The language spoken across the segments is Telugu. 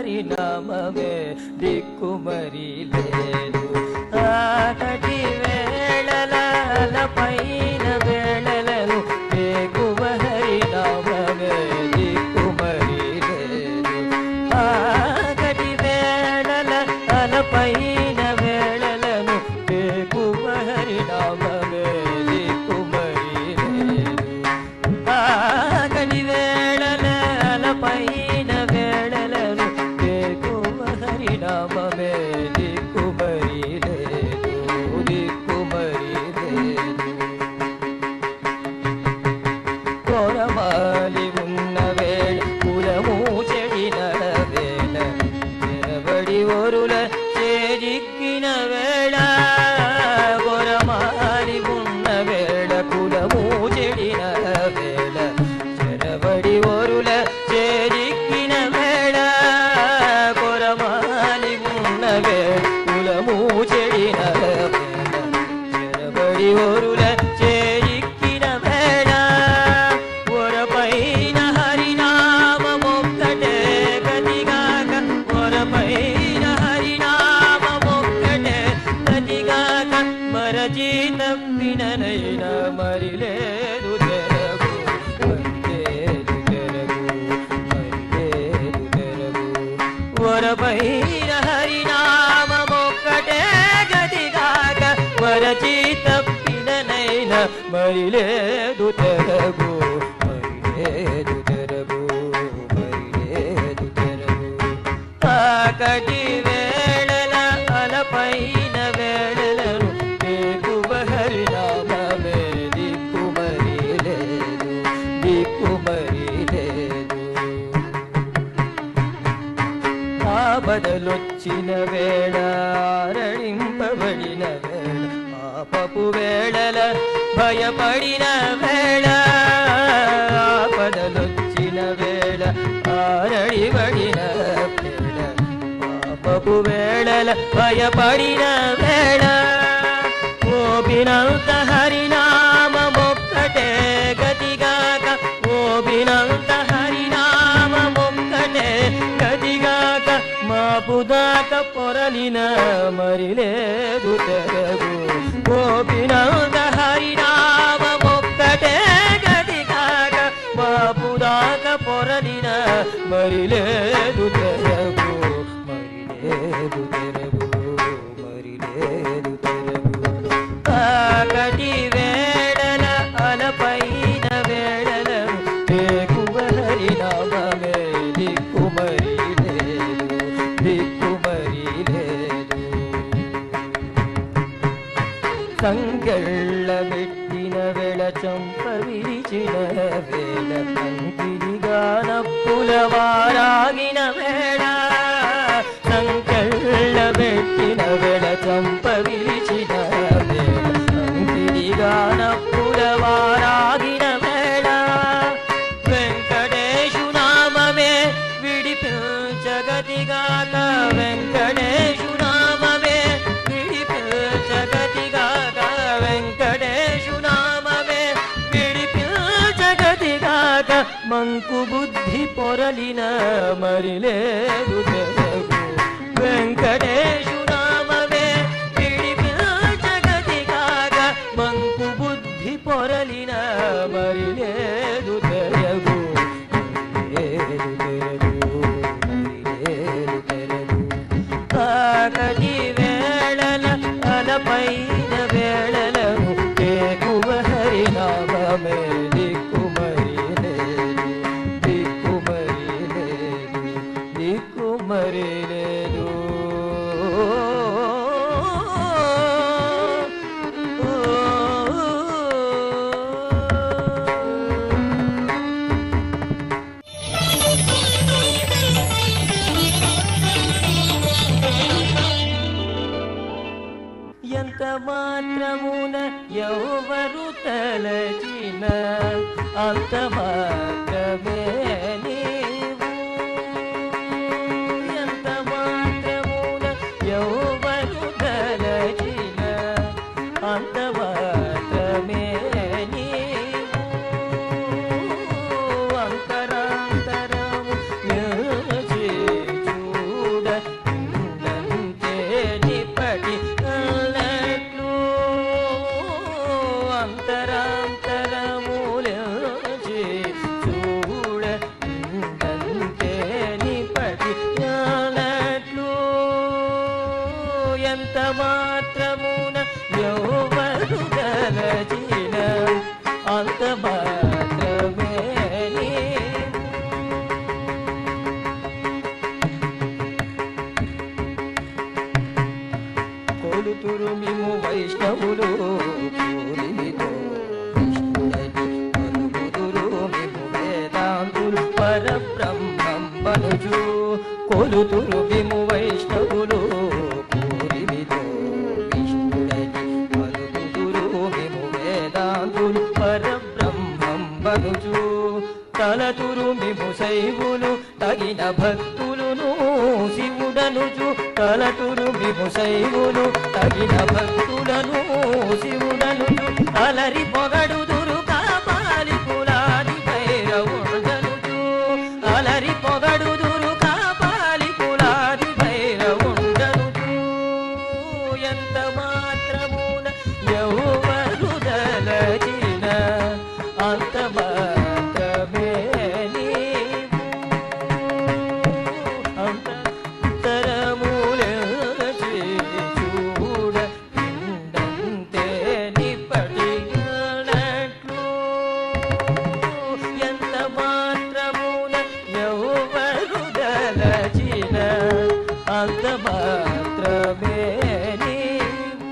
హరినామమే దిక్కుమరి లేదు. ఆకటి వేళల పైన వేళలను వేకువ హరినామమే దిక్కుమరి లేదు. ఆకటి వేళల పైన వేళలను వేకువ హరినామమే దిక్కుమరి లేదు. ఆకటి వేళల పైన వేళలను వేకువ హరినామమే దిక్కుమరి లేదు. దిక్కుమరి లేదు. కొరమాలి ఉన్న వేళ కులము చెడిన వేళ చెరబడి ఒరుల చేజిక్కిన వేళ. కొరమాలి ఉన్న వేళ కులము చెడిన వేళ చెరబడి ఒరుల చేజిక్కిన వేళ. కొరమాలి ఉన్న వేళ కులము చెడిన వేళ చెరబడి ఒరుల చేజిక్కిన వేళ. ఒరపైన హరినామమొక్కటే గతిగాక ఒరపైన హరినామమొక్కటే గతిగాక మరచి తప్పిననైనా మరి లేదు తెరగు మరిలేదు తెరగు మరిలేదు తెరగు. ఒరపైన హరినామమొక్కటే గతిగాక మరచి తప్పిననైనా మరి లేదు తెరగు మరిలేదు తెరగు మరిలేదు తెరగు. ఆకటి వేళల అలపైన వేళలను వేకువ హరినామమే దిక్కుమరి లేదు. దిక్కుమరి లేదు. ఆపదలొచ్చిన వేళ ఆరణింపబడిన వేళ పాపపు వేళల భయపడిన వేళ. ఆపదలొచ్చిన వేళ ఆరణిబడిన వేళ పాపపు వేళల భయపడిన వేళ. ఓపినంత హరినామమొక్కటే గతిగాక ఓపినంత హరినామమొక్కటే గతిగాక మాపుదాక పొరలిన మరి లేదు తెరగు. ఓపినంత హరినామమొక్కటే గతిగాక మాపుదాక పొరలిన మరి లేదు తెరగు మరి లేదు తెరగు మరి లేదు తెరగు. ఆకటి వేళల అలపైన వేళలను వేకువ హరినామమే దిక్కుమరి లేదు. దిక్కుమరి లేదు. సంగళ్ళ పెట్టిన వేళ చంప విరిచిన వేళ కంకిడిగా నప్పుల వారాగిన వేళ. సంకళ్ళ పెట్టిన వేళ చంప విరిచిన వేళ కంకిడిగా నప్పుల వారాగిన వేళ. వెంకటేశు నామమే విడిపించగతిగాక వెంకటేశు నామమే విడిపించగతిగాక వెంకటేశు నామమే విడిపించగతిగాక మంకు బుద్ధి పొరలిన మరి లేదు తెరగు. వెంకటేశు నామమే విడిపించగతిగాక మంకు బుద్ధి పొరలిన మరి లేదు తెరగు లేదు తెరగు మరి లేదు తెరగు. ఆకటి వేళల అలపైన వేళలను వేకువ హరినామమే దిక్కుమరి లేదు. దిక్కుమరి లేదు. దిక్కుమరి లేదు. ఎంత మాత్రమున ఎవరు తలచిన అంత మాత్రమే నీవు. ఎంత మాత్రమున ఎవరు తలచిన అంత మాత్రమే నీవు. అంతరాంతరము నిలిచి కొలుతురు విము వైష్ణవులు పూరిమితో విష్ణుడని పలుకుతురు విము వేదాంతులు పరబ్రహ్మం బనుచు తలతురు మిము శైవులు తగిన భక్తులును శివుడనుచు తలతురు మిము శైవులు తగిన భక్తులను శివుడనుచు అలరి పొగడుదురు కాపాలి కులాది భైరవుండనుచు అలరి పొగడుదురు కాపాలి కులాది భైరవుండనుచు ఎంత మాత్రమున ఎవరు దలచిన అంత మాత్రమే నీవు అంతరములచి చూడ ఉండంతే నిపడినట్లు ఎంత మాత్రమున ఎవరు దలచిన అంత మాత్రమే నీవు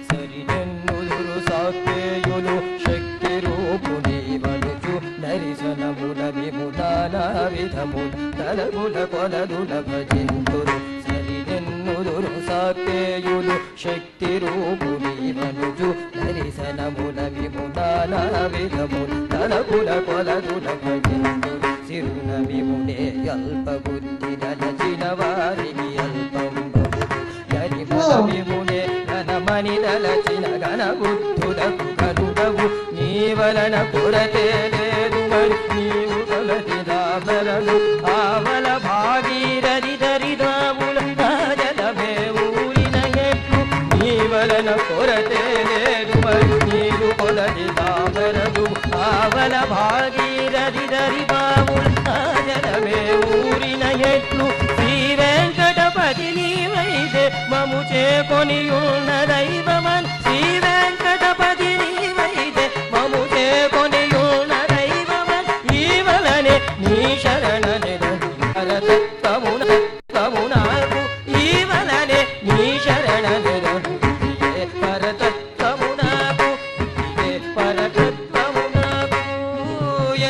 సరినెన్నుదురు సాత్యేయులు శక్తి రూపుని వనుచు నరిసనముల విముదానా విధము తలగుల కొలదుల భజింతురు సరినెన్నుదురు సాత్యేయులు శక్తి రూపుని వనుచు నరిసనముల విముదానా విధము తలగుల కొలదుల భజింతురు సిరున విమునే అల్ప బుద్ధి నలచిన వారికి అల్పం విమునే ఘనమని తలచిన ఘన బుద్ధులకు కరుడవు నీ వలన కొరతే లేదు మరి నీవు కొలతి దాబరలు ఆవల భాగీరథి దరిదాముల రాజలమే ఊరిన ఎట్లు నీ వలన కొరతే లేదు మరి నీవు కొలతి దాబరలు ఆవల భాగీరథి దరిదాముల రాజలమే ఊరిన ఎట్లు శ్రీ వెంకటపతి నీవైతే మము చేకొని ఉన్న దైవమన్ శ్రీ వెంకటపతి నీవైతే మము చేకొని ఉన్న దైవమన్ ఈ వలనే నీ శరణ పరతత్వమునకు ఈ వలనే నీ శరణ పరతత్వమునకు పరతత్వమునకు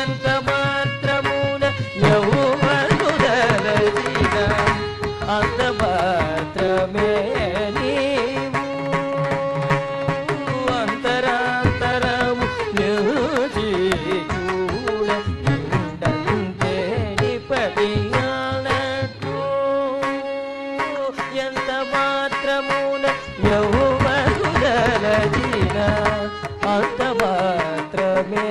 ఎంత మాత్రమున ఎవరు దలచిన అంత మాత్రమే నీవు అంతరాంతరము నిలిచి చూడ ఉండంతే నిపడినట్లు ఎంత మాత్రమున ఎవరు దలచిన అంత మాత్రమే